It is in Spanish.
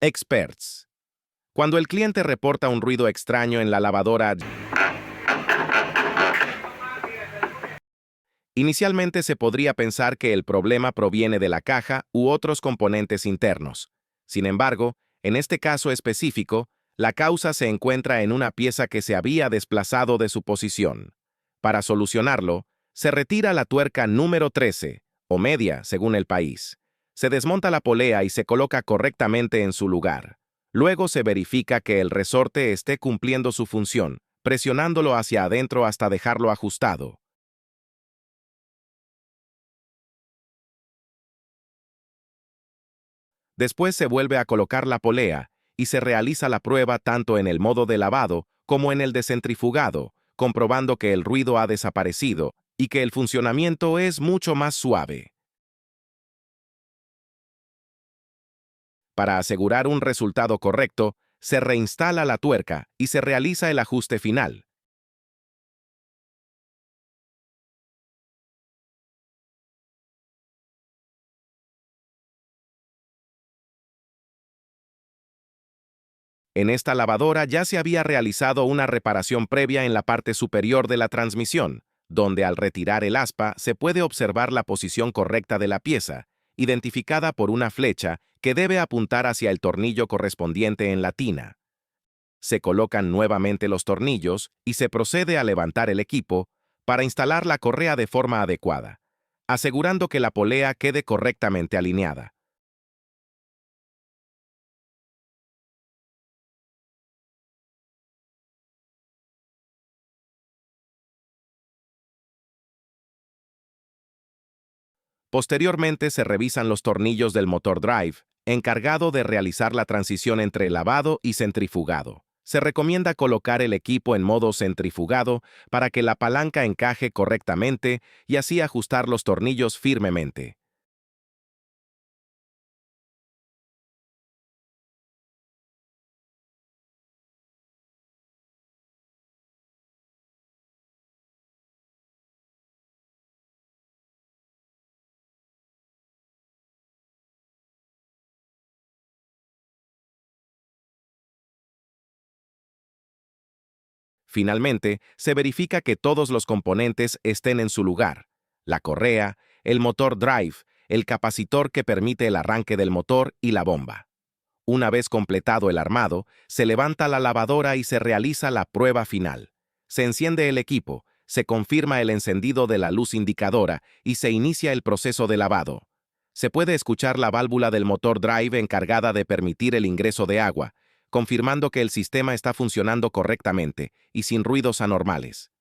Experts. Cuando el cliente reporta un ruido extraño en la lavadora, inicialmente se podría pensar que el problema proviene de la caja u otros componentes internos. Sin embargo, en este caso específico, la causa se encuentra en una pieza que se había desplazado de su posición. Para solucionarlo, se retira la tuerca número 13, o media, según el país. Se desmonta la polea y se coloca correctamente en su lugar. Luego se verifica que el resorte esté cumpliendo su función, presionándolo hacia adentro hasta dejarlo ajustado. Después se vuelve a colocar la polea y se realiza la prueba tanto en el modo de lavado como en el de centrifugado, comprobando que el ruido ha desaparecido y que el funcionamiento es mucho más suave. Para asegurar un resultado correcto, se reinstala la tuerca y se realiza el ajuste final. En esta lavadora ya se había realizado una reparación previa en la parte superior de la transmisión, donde al retirar el aspa se puede observar la posición correcta de la pieza, identificada por una flecha que debe apuntar hacia el tornillo correspondiente en la tina. Se colocan nuevamente los tornillos y se procede a levantar el equipo para instalar la correa de forma adecuada, asegurando que la polea quede correctamente alineada. Posteriormente se revisan los tornillos del motor drive, encargado de realizar la transición entre lavado y centrifugado. Se recomienda colocar el equipo en modo centrifugado para que la palanca encaje correctamente y así ajustar los tornillos firmemente. Finalmente, se verifica que todos los componentes estén en su lugar: la correa, el motor drive, el capacitor que permite el arranque del motor y la bomba. Una vez completado el armado, se levanta la lavadora y se realiza la prueba final. Se enciende el equipo, se confirma el encendido de la luz indicadora y se inicia el proceso de lavado. Se puede escuchar la válvula del motor drive encargada de permitir el ingreso de agua, confirmando que el sistema está funcionando correctamente y sin ruidos anormales.